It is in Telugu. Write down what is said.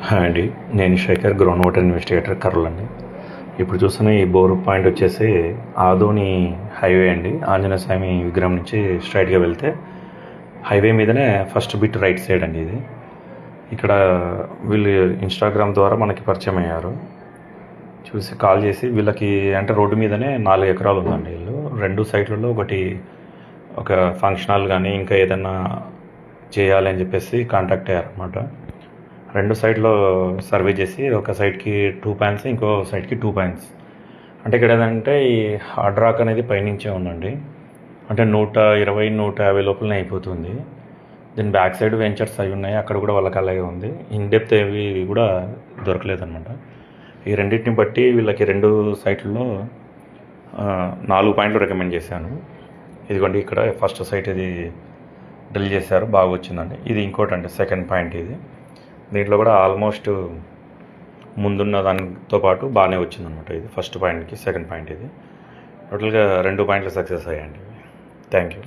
హాయ్ అండి, నేను Shekhar, ground water investigator, Kurnool అండి. ఇప్పుడు చూస్తున్న ఈ బోర్ పాయింట్ వచ్చేసి ఆదోని హైవే అండి. ఆంజనేయ స్వామి విగ్రహం నుంచి స్ట్రైట్గా వెళ్తే హైవే మీదనే ఫస్ట్ బిట్ రైట్ సైడ్ అండి ఇది. ఇక్కడ వీళ్ళు ఇన్స్టాగ్రామ్ ద్వారా మనకి పరిచయం అయ్యారు. చూసి కాల్ చేసి వీళ్ళకి అంటే రోడ్డు మీదనే 4 ఎకరాలు ఉందండి. వీళ్ళు 2 సైట్లలో ఒక ఫంక్షన్ హాల్ కానీ ఇంకా ఏదన్నా చేయాలి అని చెప్పేసి కాంటాక్ట్ అయ్యారనమాట. 2 సైడ్లో సర్వే చేసి ఒక సైడ్కి 2 పాయింట్స్, ఇంకో సైడ్కి 2 పాయింట్స్. అంటే ఇక్కడ ఏదంటే ఈ హార్డ్ రాక్ అనేది పైనుంచే ఉందండి. అంటే 120, 150 లోపలనే అయిపోతుంది. దీని బ్యాక్ సైడ్ వెంచర్స్ అవి ఉన్నాయి, అక్కడ కూడా వాళ్ళకి అలాగే ఉంది. ఇన్ డెప్త్ ఏవి కూడా దొరకలేదన్నమాట. ఈ రెండింటిని బట్టి వీళ్ళకి 2 సైట్లలో 4 పాయింట్లు రికమెండ్ చేశాను. ఇదిగోండి, ఇక్కడ ఫస్ట్ సైట్ ఇది డ్రిల్ చేశారు, బాగా వచ్చిందండి. ఇది ఇంకోటి అండి, సెకండ్ పాయింట్ ఇది. దీంట్లో కూడా ఆల్మోస్ట్ ముందున్న దానితో పాటు బాగానే వచ్చిందనమాట. ఇది ఫస్ట్ పాయింట్కి సెకండ్ పాయింట్. ఇది టోటల్గా 2 పాయింట్లు సక్సెస్ అయ్యాయండి. Thank you.